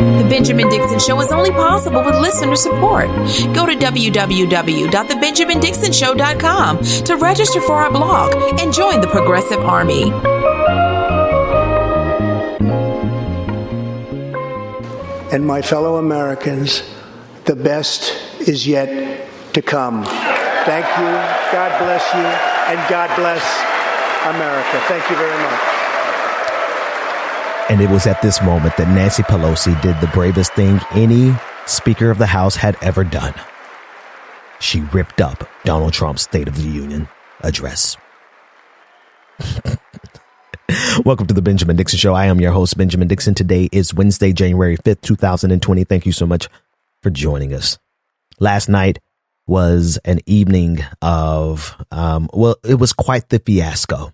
The Benjamin Dixon Show is only possible with listener support. Go to www.thebenjamindixonshow.com to register for our blog and join the Progressive Army. And my fellow Americans, the best is yet to come. Thank you. God bless you. And God bless America. Thank you very much. And it was at this moment that Nancy Pelosi did the bravest thing any Speaker of the House had ever done. She ripped up Donald Trump's State of the Union address. Welcome to the Benjamin Dixon Show. I am your host, Benjamin Dixon. Today is Wednesday, January 5th, 2020. Thank you so much for joining us. Last night was an evening of, it was quite the fiasco.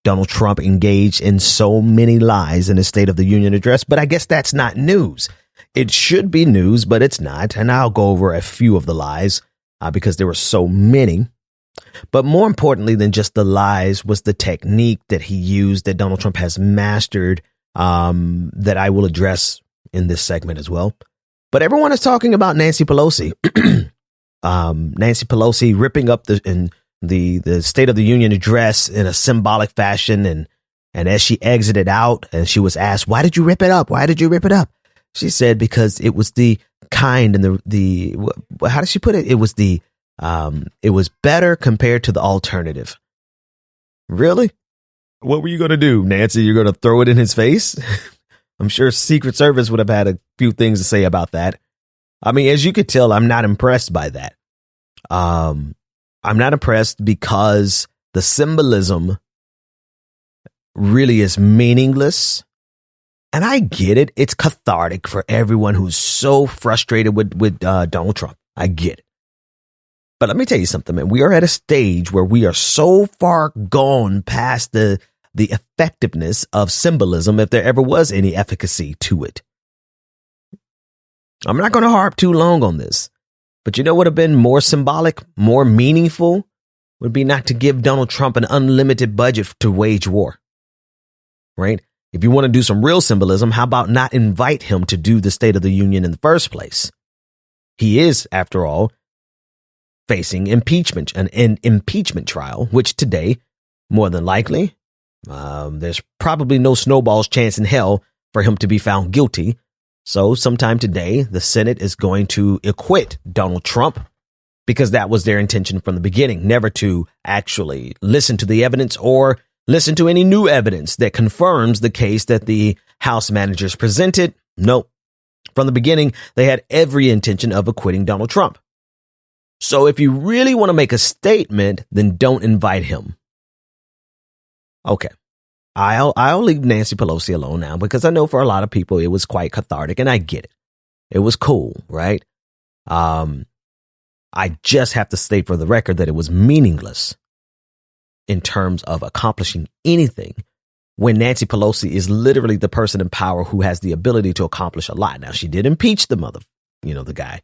Donald Trump engaged in so many lies in his State of the Union address, but I guess that's not news. It should be news, but it's not. And I'll go over a few of the lies because there were so many. But more importantly than just the lies was the technique that he used that Donald Trump has mastered that I will address in this segment as well. But everyone is talking about Nancy Pelosi. Nancy Pelosi ripping up the State of the Union address in a symbolic fashion. And as she exited out and she was asked, why did you rip it up? Why did you rip it up? She said, because it was the kind and the how did she put it? It was it was better compared to the alternative. Really? What were you going to do, Nancy? You're going to throw it in his face? I'm sure Secret Service would have had a few things to say about that. I mean, as you could tell, I'm not impressed by that. I'm not impressed because the symbolism really is meaningless. And I get it. It's cathartic for everyone who's so frustrated with Donald Trump. I get it. But let me tell you something, man. We are at a stage where we are so far gone past the effectiveness of symbolism, if there ever was any efficacy to it. I'm not going to harp too long on this. But you know what would have been more symbolic, more meaningful, would be not to give Donald Trump an unlimited budget to wage war. Right? If you want to do some real symbolism, how about not invite him to do the State of the Union in the first place? He is, after all, facing impeachment, an impeachment trial, which today, more than likely, there's probably no snowball's chance in hell for him to be found guilty. So sometime today, the Senate is going to acquit Donald Trump because that was their intention from the beginning, never to actually listen to the evidence or listen to any new evidence that confirms the case that the House managers presented. Nope. From the beginning, they had every intention of acquitting Donald Trump. So if you really want to make a statement, then don't invite him. Okay. I'll leave Nancy Pelosi alone now because I know for a lot of people it was quite cathartic and I get it. It was cool, right? I just have to state for the record that it was meaningless in terms of accomplishing anything when Nancy Pelosi is literally the person in power who has the ability to accomplish a lot. Now, she did impeach the guy.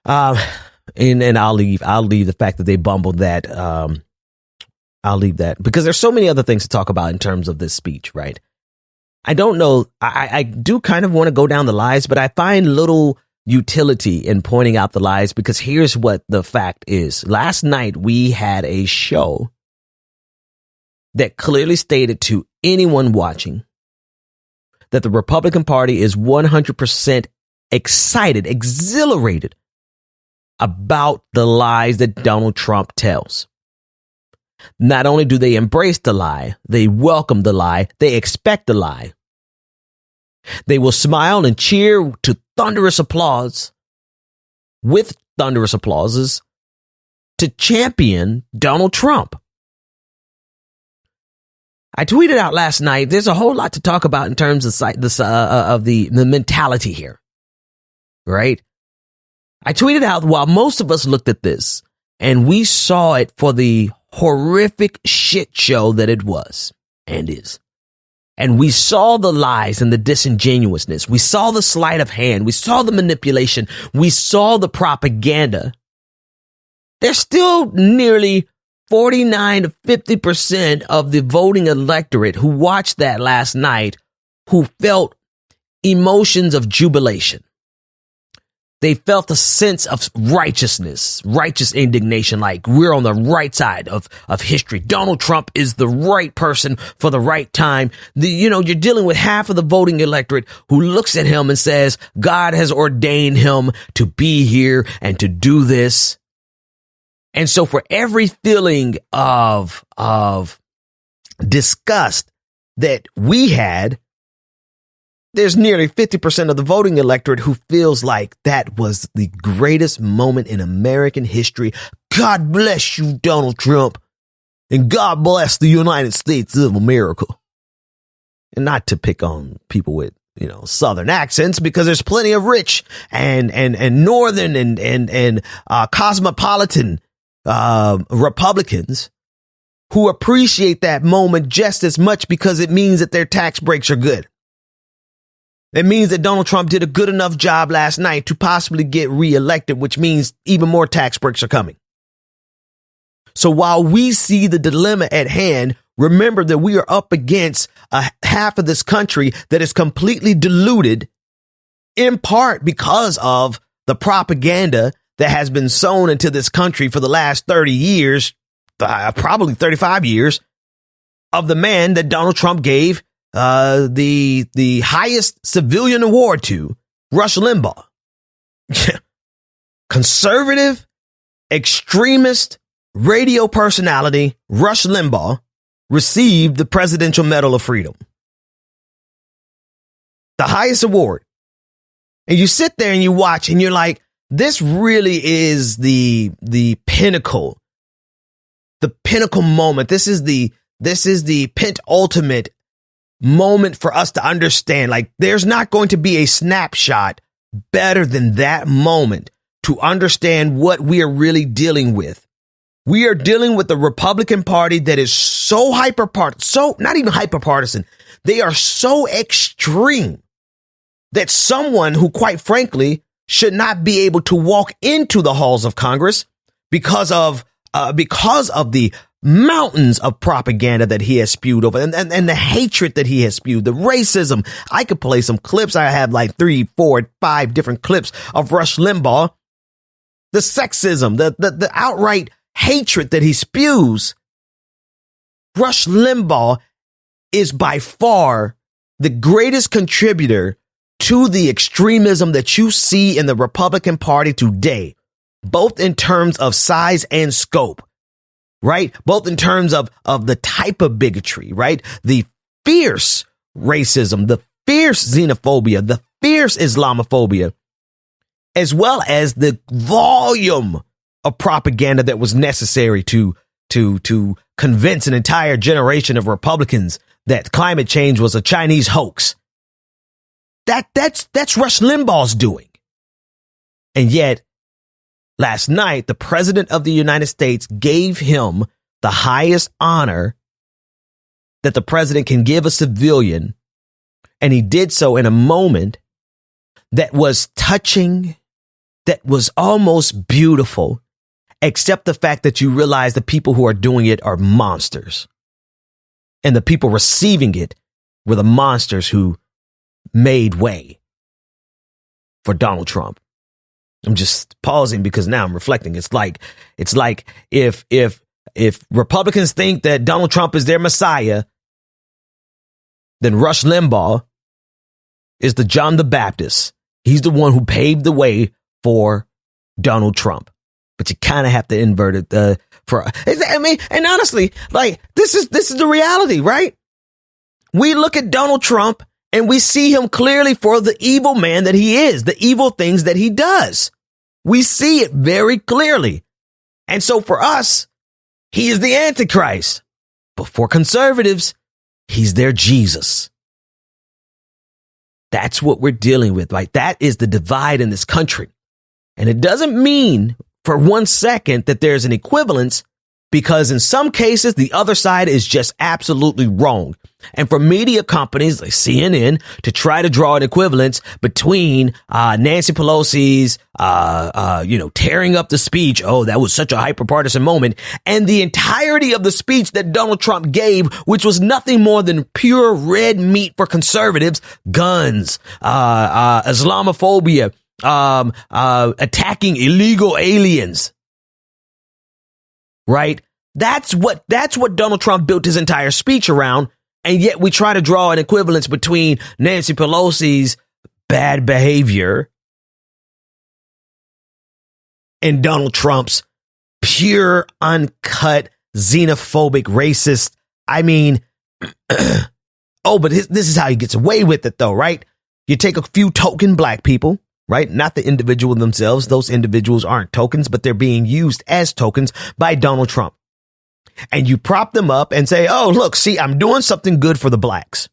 And I'll leave the fact that they bumbled that. I'll leave that because there's so many other things to talk about in terms of this speech, right? I don't know. I do kind of want to go down the lies, but I find little utility in pointing out the lies because here's what the fact is. Last night, we had a show that clearly stated to anyone watching that the Republican Party is 100% excited, exhilarated about the lies that Donald Trump tells. Not only do they embrace the lie, they welcome the lie, they expect the lie. They will smile and cheer to thunderous applause, with thunderous applauses, to champion Donald Trump. I tweeted out last night, there's a whole lot to talk about in terms of the mentality here, right? I tweeted out while most of us looked at this and we saw it for the horrific shit show that it was and is. And we saw the lies and the disingenuousness. We saw the sleight of hand. We saw the manipulation. We saw the propaganda. There's still nearly 49 to 50% of the voting electorate who watched that last night who felt emotions of jubilation. They felt a sense of righteousness, righteous indignation, like we're on the right side of history. Donald Trump is the right person for the right time. You're dealing with half of the voting electorate who looks at him and says, God has ordained him to be here and to do this. And so for every feeling of disgust that we had, there's nearly 50% of the voting electorate who feels like that was the greatest moment in American history. God bless you, Donald Trump, and God bless the United States of America. And not to pick on people with, Southern accents, because there's plenty of rich and Northern and cosmopolitan Republicans who appreciate that moment just as much because it means that their tax breaks are good. It means that Donald Trump did a good enough job last night to possibly get reelected, which means even more tax breaks are coming. So while we see the dilemma at hand, remember that we are up against a half of this country that is completely deluded, in part because of the propaganda that has been sown into this country for the last 30 years, probably 35 years, of the man that Donald Trump gave the highest civilian award to, Rush Limbaugh. Conservative, extremist radio personality Rush Limbaugh received the Presidential Medal of Freedom, the highest award. And you sit there and you watch and you're like, this really is the pinnacle moment. This is the penultimate moment for us to understand, like, there's not going to be a snapshot better than that moment to understand what we are really dealing with. We are dealing with the Republican Party that is so not even hyperpartisan. They are so extreme that someone who, quite frankly, should not be able to walk into the halls of Congress because of the mountains of propaganda that he has spewed over and the hatred that he has spewed, the racism. I could play some clips. I have like 3, 4, 5 different clips of Rush Limbaugh. The sexism, the outright hatred that he spews. Rush Limbaugh is by far the greatest contributor to the extremism that you see in the Republican Party today, both in terms of size and scope. Right? Both in terms of the type of bigotry, right? The fierce racism, the fierce xenophobia, the fierce Islamophobia, as well as the volume of propaganda that was necessary to convince an entire generation of Republicans that climate change was a Chinese hoax. That's Rush Limbaugh's doing. And yet, last night, the president of the United States gave him the highest honor that the president can give a civilian. And he did so in a moment that was touching, that was almost beautiful, except the fact that you realize the people who are doing it are monsters. And the people receiving it were the monsters who made way for Donald Trump. I'm just pausing because now I'm reflecting. It's like if Republicans think that Donald Trump is their messiah, then Rush Limbaugh is the John the Baptist. He's the one who paved the way for Donald Trump. But you kind of have to invert it and honestly, like, this is the reality, right? We look at Donald Trump and we see him clearly for the evil man that he is, the evil things that he does. We see it very clearly. And so for us, he is the Antichrist. But for conservatives, he's their Jesus. That's what we're dealing with, right? That is the divide in this country. And it doesn't mean for 1 second that there's an equivalence, because in some cases, the other side is just absolutely wrong. And for media companies like CNN to try to draw an equivalence between Nancy Pelosi's, tearing up the speech. Oh, that was such a hyper-partisan moment. And the entirety of the speech that Donald Trump gave, which was nothing more than pure red meat for conservatives, guns, Islamophobia, attacking illegal aliens. Right? That's what Donald Trump built his entire speech around. And yet we try to draw an equivalence between Nancy Pelosi's bad behavior and Donald Trump's pure, uncut, xenophobic, racist. I mean, but this is how he gets away with it, though, right? You take a few token black people, right? Not the individual themselves. Those individuals aren't tokens, but they're being used as tokens by Donald Trump. And you prop them up and say, oh, look, see, I'm doing something good for the blacks.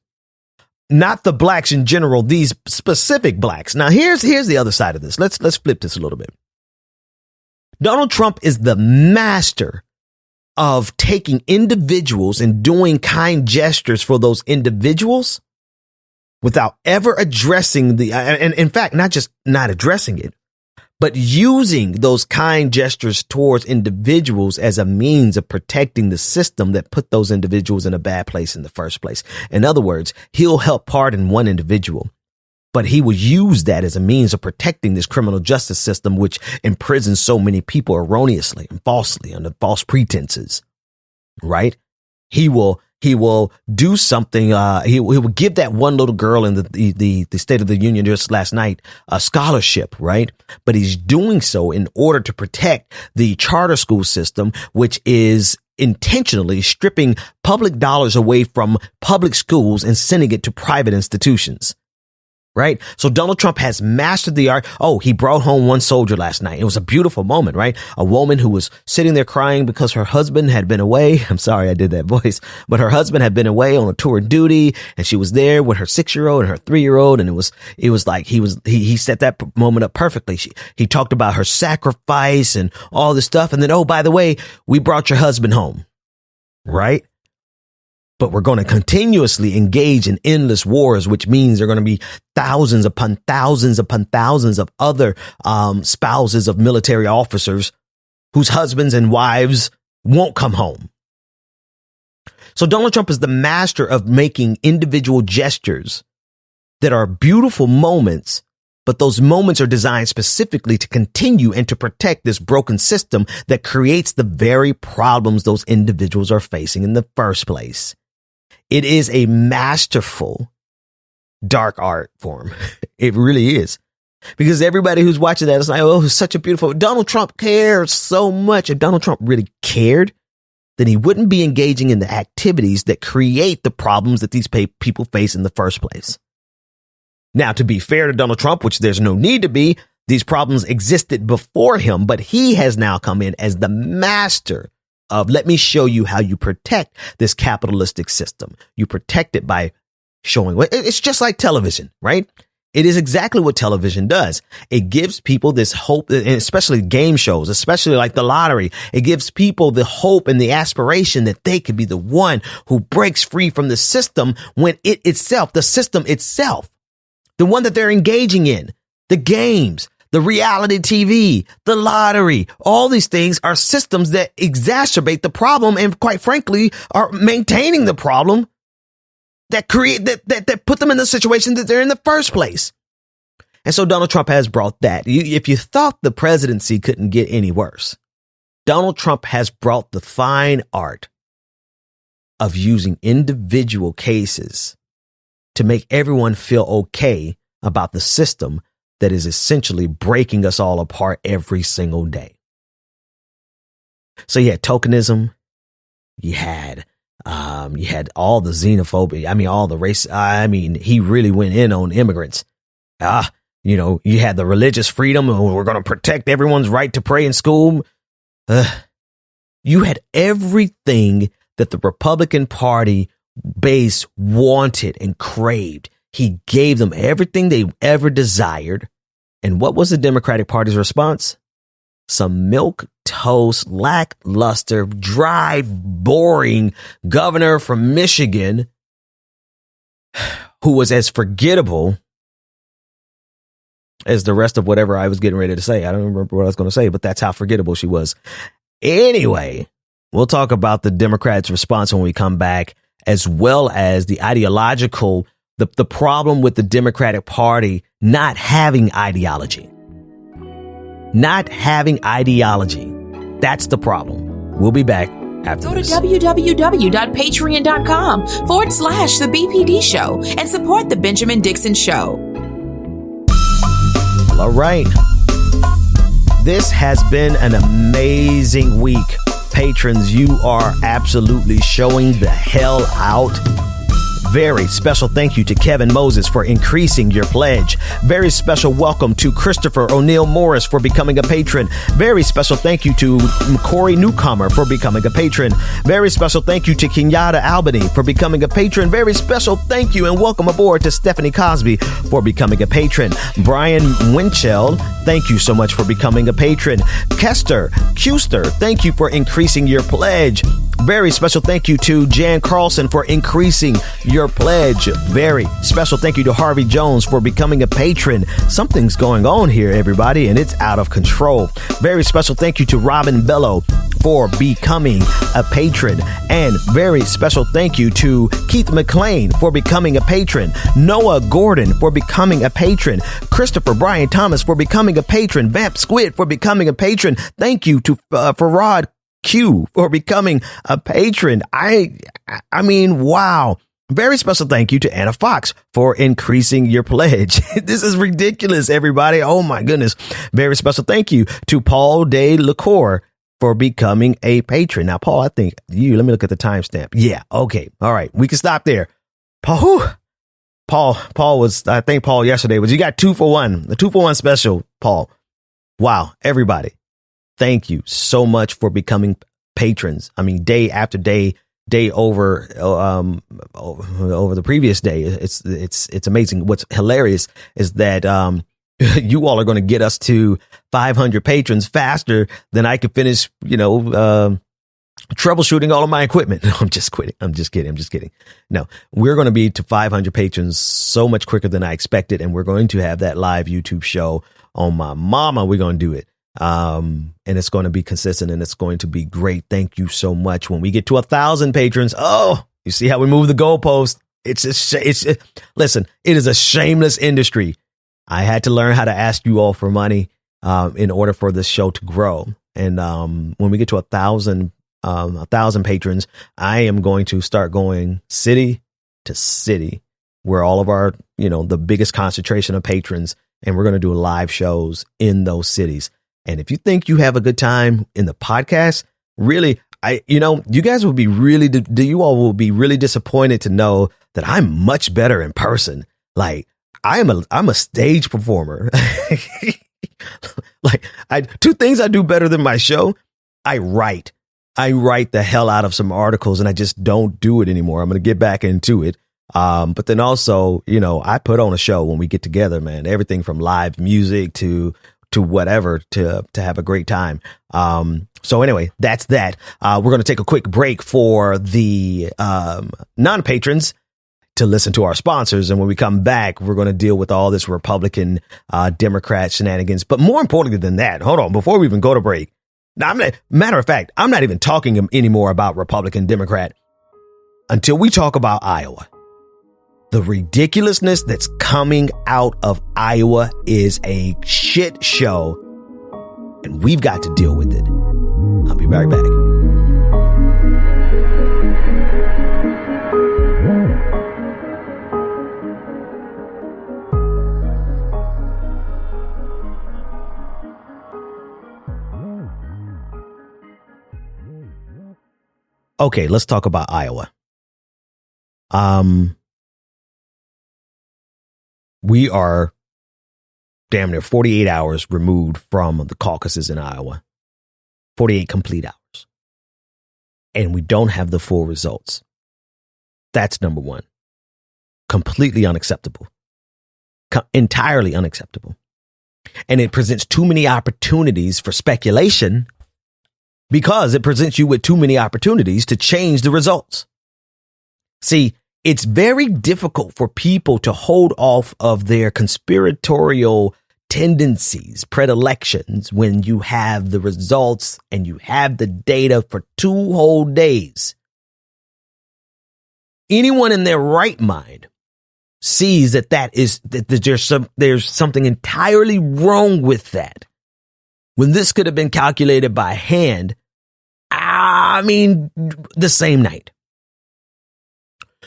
Not the blacks in general, these specific blacks. Now, here's the other side of this. Let's flip this a little bit. Donald Trump is the master of taking individuals and doing kind gestures for those individuals without ever addressing and in fact, not just not addressing it, but using those kind gestures towards individuals as a means of protecting the system that put those individuals in a bad place in the first place. In other words, he'll help pardon one individual, but he will use that as a means of protecting this criminal justice system, which imprisons so many people erroneously and falsely under false pretenses. Right? He will do something. He will give that one little girl in the State of the Union just last night a scholarship, right? But he's doing so in order to protect the charter school system, which is intentionally stripping public dollars away from public schools and sending it to private institutions. Right. So Donald Trump has mastered the art. Oh, he brought home one soldier last night. It was a beautiful moment, right? A woman who was sitting there crying because her husband had been away. I'm sorry I did that voice, but her husband had been away on a tour of duty, and she was there with her 6-year-old and her 3-year-old. And it was like he set that moment up perfectly. He talked about her sacrifice and all this stuff. And then, oh, by the way, we brought your husband home. Right. But we're going to continuously engage in endless wars, which means there are going to be thousands upon thousands upon thousands of other spouses of military officers whose husbands and wives won't come home. So Donald Trump is the master of making individual gestures that are beautiful moments, but those moments are designed specifically to continue and to protect this broken system that creates the very problems those individuals are facing in the first place. It is a masterful dark art form. It really is. Because everybody who's watching that is like, oh, it's such a beautiful. Donald Trump cares so much. If Donald Trump really cared, then he wouldn't be engaging in the activities that create the problems that these people face in the first place. Now, to be fair to Donald Trump, which there's no need to be, these problems existed before him, but he has now come in as the master of, let me show you how you protect this capitalistic system. You protect it by showing, it's just like television, right? It is exactly what television does. It gives people this hope, and especially game shows, especially like the lottery. It gives people the hope and the aspiration that they could be the one who breaks free from the system when it itself, the system itself, the one that they're engaging in, the games, the reality TV, the lottery, all these things are systems that exacerbate the problem and, quite frankly, are maintaining the problem that put them in the situation that they're in the first place. And so Donald Trump has brought that. If you thought the presidency couldn't get any worse, Donald Trump has brought the fine art of using individual cases to make everyone feel okay about the system that is essentially breaking us all apart every single day. So you had tokenism, you had all the xenophobia. I mean, all the race. I mean, he really went in on immigrants. You had the religious freedom, and we're going to protect everyone's right to pray in school. You had everything that the Republican Party base wanted and craved. He gave them everything they ever desired. And what was the Democratic Party's response? Some milquetoast, lackluster, dry, boring governor from Michigan who was as forgettable as the rest of whatever I was getting ready to say. I don't remember what I was going to say, but that's how forgettable she was. Anyway, we'll talk about the Democrats' response when we come back, as well as the ideological, the problem with the Democratic Party not having ideology. Not having ideology. That's the problem. We'll be back after this. Go to www.patreon.com/The BPD Show and support The Benjamin Dixon Show. All right. This has been an amazing week. Patrons, you are absolutely showing the hell out. Very special thank you to Kevin Moses for increasing your pledge. Very special welcome to Christopher O'Neill Morris for becoming a patron. Very special thank you to Corey Newcomer for becoming a patron. Very special thank you to Kenyatta Albany for becoming a patron. Very special thank you and welcome aboard to Stephanie Cosby for becoming a patron. Brian Winchell, thank you so much for becoming a patron. Kester Kuster, thank you for increasing your pledge. Very special thank you to Jan Carlson for increasing your pledge. Very special thank you to Harvey Jones for becoming a patron. Something's going on here, everybody, and it's out of control. Very special thank you to Robin Bello for becoming a patron. And very special thank you to Keith McLean for becoming a patron. Noah Gordon for becoming a patron. Christopher Brian Thomas for becoming a patron. Vamp Squid for becoming a patron. Thank you to Farad Q for becoming a patron. I mean, wow. Very special thank you to Anna Fox for increasing your pledge. This is ridiculous, everybody. Oh my goodness. Very special thank you to Paul De LaCour for becoming a patron. Now, Paul, I think let me look at the timestamp. Yeah. Okay. All right. We can stop there. Paul was, I think Paul yesterday was, you got 2 for 1, the 2 for 1 special, Paul. Wow. Everybody. Thank you so much for becoming patrons. I mean, day after day over the previous day. It's amazing. What's hilarious is that you all are going to get us to 500 patrons faster than I could finish, troubleshooting all of my equipment. No, I'm just kidding. No, we're going to be to 500 patrons so much quicker than I expected. And we're going to have that live YouTube show on my mama. We're going to do it. And it's going to be consistent and it's going to be great. Thank you so much. When we get to 1,000 patrons, you see how we move the goalpost. Listen, it is a shameless industry. I had to learn how to ask you all for money, in order for this show to grow. And, when we get to 1,000 patrons, I am going to start going city to city where all of our, the biggest concentration of patrons, and we're going to do live shows in those cities. And if you think you have a good time in the podcast, really, you guys will be you all will be really disappointed to know that I'm much better in person. Like I'm a stage performer. Like 2 things I do better than my show. I write the hell out of some articles and I just don't do it anymore. I'm going to get back into it. But then also, I put on a show when we get together, man, everything from live music to whatever to have a great time. So anyway, that's that. We're going to take a quick break for the non-patrons to listen to our sponsors. And when we come back, we're going to deal with all this Republican, Democrat shenanigans. But more importantly than that, hold on, before we even go to break. Now, matter of fact, I'm not even talking anymore about Republican, Democrat until we talk about Iowa. The ridiculousness that's coming out of Iowa is a shit show, and we've got to deal with it. I'll be right back. Okay, let's talk about Iowa. We are damn near 48 hours removed from the caucuses in Iowa. 48 complete hours. And we don't have the full results. That's number one. Completely unacceptable. Entirely unacceptable. And it presents too many opportunities for speculation because it presents you with too many opportunities to change the results. See, it's very difficult for people to hold off of their conspiratorial tendencies, predilections, when you have the results and you have the data for 2 whole days. Anyone in their right mind sees that there's something entirely wrong with that. When this could have been calculated by hand, the same night.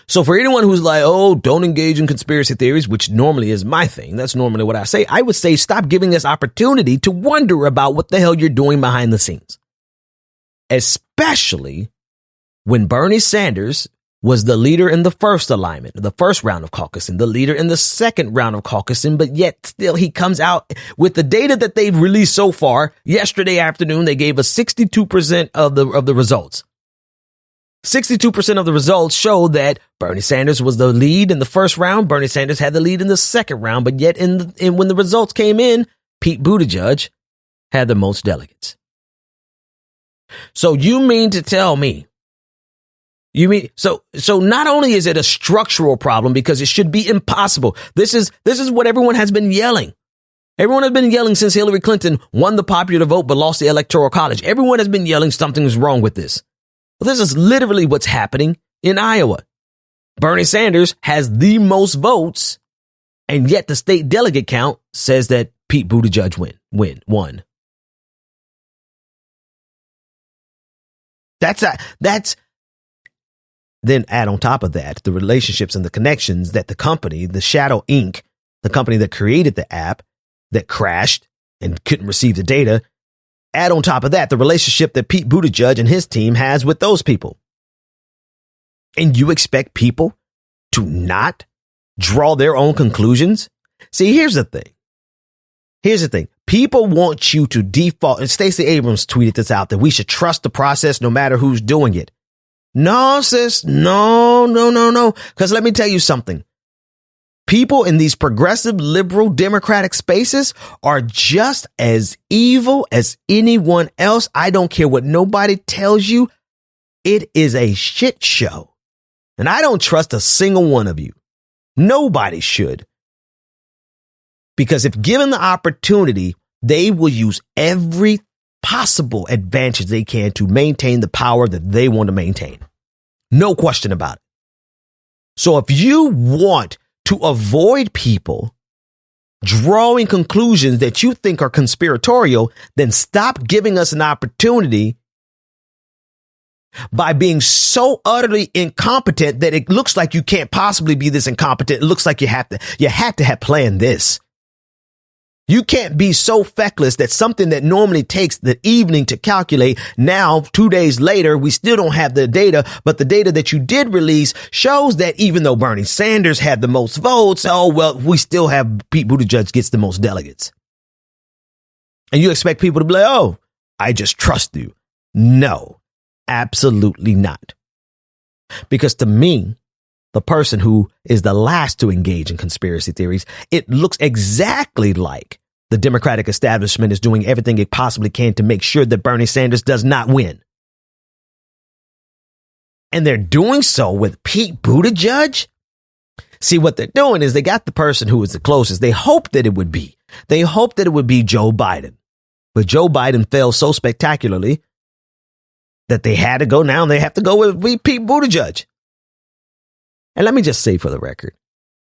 So for anyone who's like, oh, don't engage in conspiracy theories, which normally is my thing, that's normally what I say, I would say stop giving us opportunity to wonder about what the hell you're doing behind the scenes. Especially when Bernie Sanders was the leader in the first alignment, the first round of caucusing, the leader in the second round of caucusing, but yet still he comes out with the data that they've released so far. Yesterday afternoon, they gave us 62% of the results. 62% of the results show that Bernie Sanders was the lead in the first round. Bernie Sanders had the lead in the second round, but yet when the results came in, Pete Buttigieg had the most delegates. So you mean to tell me, so not only is it a structural problem because it should be impossible. This is what everyone has been yelling. Everyone has been yelling since Hillary Clinton won the popular vote but lost the Electoral College. Everyone has been yelling something is wrong with this. Well, this is literally what's happening in Iowa. Bernie Sanders has the most votes, and yet the state delegate count says that Pete Buttigieg won. That's then add on top of that the relationships and the connections that the company, the Shadow Inc., the company that created the app that crashed and couldn't receive the data, add on top of that the relationship that Pete Buttigieg and his team has with those people. And you expect people to not draw their own conclusions? See, here's the thing. People want you to default, and Stacey Abrams tweeted this out, that we should trust the process no matter who's doing it. No, sis. No. Because let me tell you something. People in these progressive, liberal, democratic spaces are just as evil as anyone else. I don't care what nobody tells you. It is a shit show. And I don't trust a single one of you. Nobody should. Because if given the opportunity, they will use every possible advantage they can to maintain the power that they want to maintain. No question about it. So if you want to avoid people drawing conclusions that you think are conspiratorial, then stop giving us an opportunity by being so utterly incompetent that it looks like you can't possibly be this incompetent. It looks like you had to have planned this. You can't be so feckless that something that normally takes the evening to calculate, now 2 days later, we still don't have the data, but the data that you did release shows that even though Bernie Sanders had the most votes, we still have Pete Buttigieg gets the most delegates. And you expect people to be like, oh, I just trust you. No, absolutely not. Because to me, the person who is the last to engage in conspiracy theories, it looks exactly like the Democratic establishment is doing everything it possibly can to make sure that Bernie Sanders does not win. And they're doing so with Pete Buttigieg. See, what they're doing is they got the person who is the closest. They hoped that it would be. They hoped that it would be Joe Biden. But Joe Biden fell so spectacularly that they had to go now. They have to go with Pete Buttigieg. And let me just say for the record,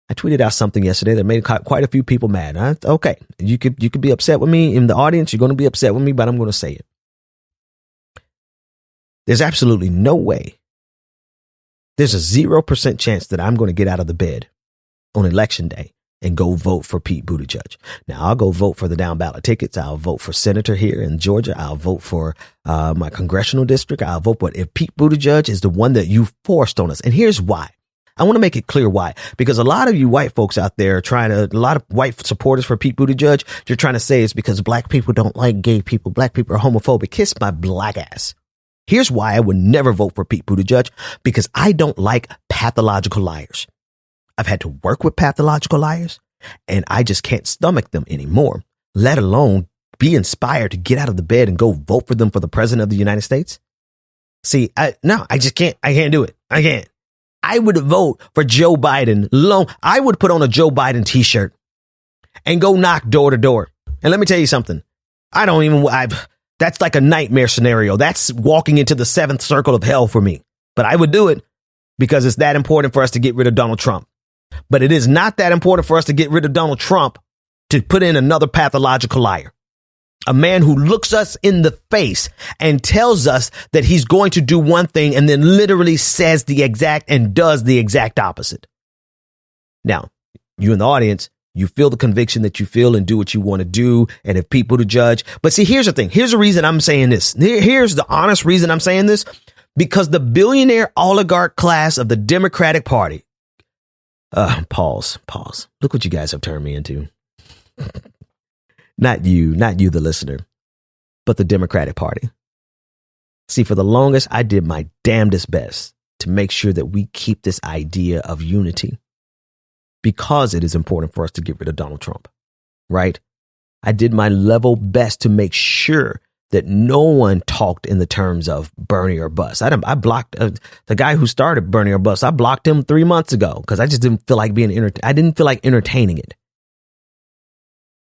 I tweeted out something yesterday that made quite a few people mad. Okay, you could be upset with me in the audience. You're going to be upset with me, but I'm going to say it. There's absolutely no way. There's a 0% chance that I'm going to get out of the bed on election day and go vote for Pete Buttigieg. Now, I'll go vote for the down ballot tickets. I'll vote for senator here in Georgia. I'll vote for my congressional district. I'll vote. But if Pete Buttigieg is the one that you forced on us, and here's why. I want to make it clear why, because a lot of you white folks out there a lot of white supporters for Pete Buttigieg, you're trying to say it's because black people don't like gay people. Black people are homophobic. Kiss my black ass. Here's why I would never vote for Pete Buttigieg, because I don't like pathological liars. I've had to work with pathological liars and I just can't stomach them anymore, let alone be inspired to get out of the bed and go vote for them for the president of the United States. See, I just can't. I can't do it. I can't. I would vote for Joe Biden. I would put on a Joe Biden t-shirt and go knock door to door. And let me tell you something. That's like a nightmare scenario. That's walking into the seventh circle of hell for me. But I would do it because it's that important for us to get rid of Donald Trump. But it is not that important for us to get rid of Donald Trump to put in another pathological liar. A man who looks us in the face and tells us that he's going to do one thing and then literally says the exact and does the exact opposite. Now, you in the audience, you feel the conviction that you feel and do what you want to do and have people to judge. But see, here's the thing. Here's the reason I'm saying this. Here's the honest reason I'm saying this. Because the billionaire oligarch class of the Democratic Party. Pause. Look what you guys have turned me into. Not you, the listener, but the Democratic Party. See, for the longest, I did my damnedest best to make sure that we keep this idea of unity because it is important for us to get rid of Donald Trump, right? I did my level best to make sure that no one talked in the terms of Bernie or bust. I blocked the guy who started Bernie or bust. I blocked him 3 months ago because I just didn't feel like I didn't feel like entertaining it.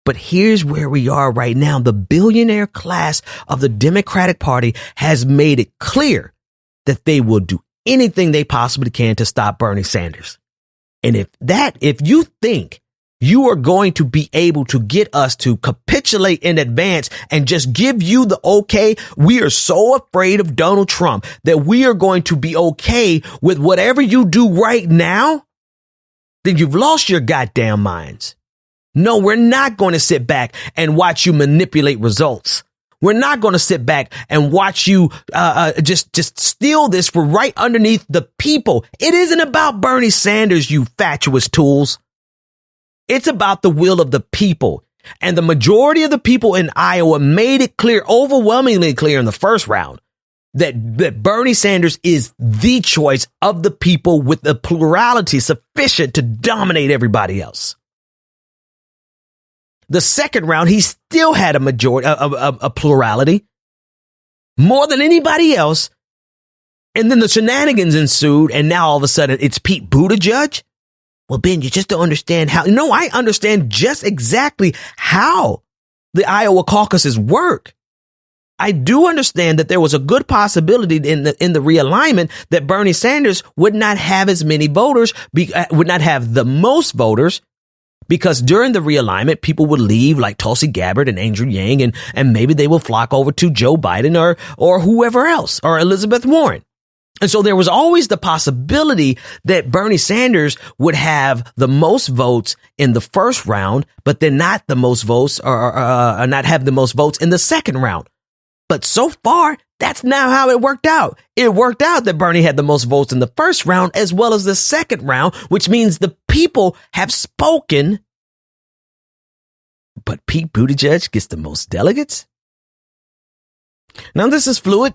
But here's where we are right now. The billionaire class of the Democratic Party has made it clear that they will do anything they possibly can to stop Bernie Sanders. And if you think you are going to be able to get us to capitulate in advance and just give you the okay, we are so afraid of Donald Trump that we are going to be okay with whatever you do right now, then you've lost your goddamn minds. No, we're not going to sit back and watch you manipulate results. We're not going to sit back and watch you just steal this for right underneath the people. It isn't about Bernie Sanders, you fatuous tools. It's about the will of the people. And the majority of the people in Iowa made it clear, overwhelmingly clear in the first round, that Bernie Sanders is the choice of the people with the plurality sufficient to dominate everybody else. The second round, he still had a majority, a plurality, more than anybody else. And then the shenanigans ensued, and now all of a sudden it's Pete Buttigieg. Well, Ben, you just don't understand how. No, I understand just exactly how the Iowa caucuses work. I do understand that there was a good possibility in the realignment that Bernie Sanders would not have as many voters, would not have the most voters. Because during the realignment, people would leave like Tulsi Gabbard and Andrew Yang, and maybe they will flock over to Joe Biden or whoever else, or Elizabeth Warren. And so there was always the possibility that Bernie Sanders would have the most votes in the first round, but then not the most votes or not have the most votes in the second round. But so far, that's not how it worked out. It worked out that Bernie had the most votes in the first round as well as the second round, which means the people have spoken. But Pete Buttigieg gets the most delegates? Now, this is fluid.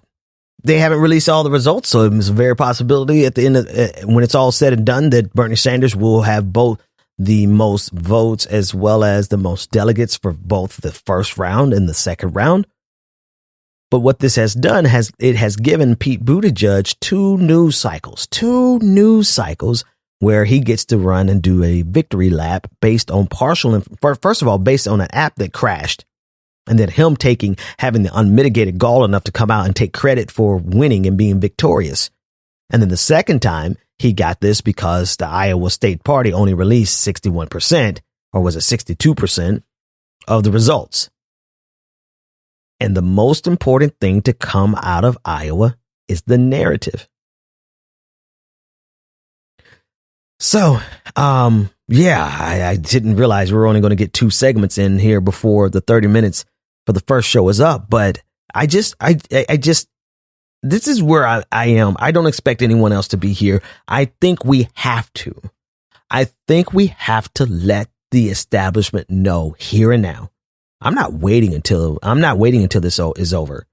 They haven't released all the results, so it's a very possibility at the end of when it's all said and done that Bernie Sanders will have both the most votes as well as the most delegates for both the first round and the second round. But what this has done has given Pete Buttigieg two news cycles where he gets to run and do a victory lap based on first of all, based on an app that crashed. And then him having the unmitigated gall enough to come out and take credit for winning and being victorious. And then the second time he got this because the Iowa State Party only released 61%, or was it 62% of the results. And the most important thing to come out of Iowa is the narrative. So, I didn't realize we were only going to get 2 segments in here before the 30 minutes for the first show is up. But this is where I am. I don't expect anyone else to be here. I think we have to let the establishment know here and now. I'm not waiting until this is over.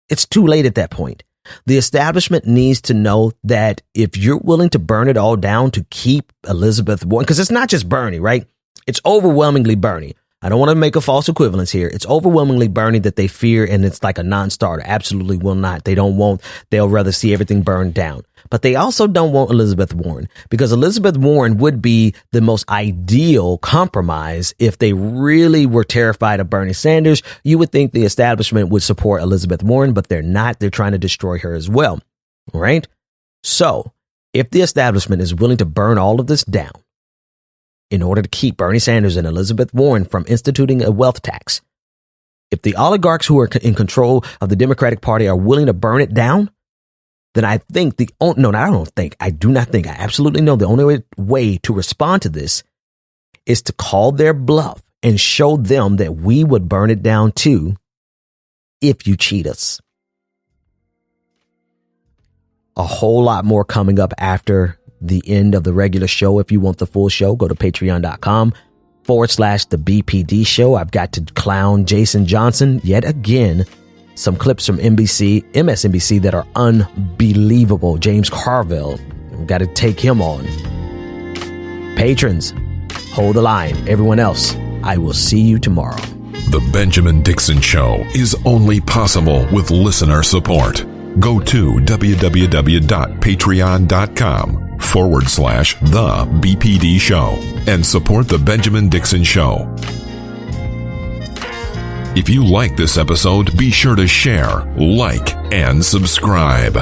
It's too late at that point. The establishment needs to know that if you're willing to burn it all down to keep Elizabeth Warren, because it's not just Bernie, right? It's overwhelmingly Bernie. I don't want to make a false equivalence here. It's overwhelmingly Bernie that they fear, and it's like a non-starter. Absolutely will not. They'll rather see everything burned down. But they also don't want Elizabeth Warren, because Elizabeth Warren would be the most ideal compromise if they really were terrified of Bernie Sanders. You would think the establishment would support Elizabeth Warren, but they're not. They're trying to destroy her as well. All right. So if the establishment is willing to burn all of this down in order to keep Bernie Sanders and Elizabeth Warren from instituting a wealth tax, if the oligarchs who are in control of the Democratic Party are willing to burn it down, then I think I absolutely know the only way to respond to this is to call their bluff and show them that we would burn it down too if you cheat us. A whole lot more coming up after the end of the regular show. If you want the full show, go to patreon.com/the BPD show. I've got to clown Jason Johnson yet again. Some clips from MSNBC that are unbelievable. James Carville, we've got to take him on. Patrons, hold the line. Everyone else, I will see you tomorrow. The Benjamin Dixon Show is only possible with listener support. Go to www.patreon.com/the BPD show and support the Benjamin Dixon Show. If you like this episode, be sure to share, like, and subscribe.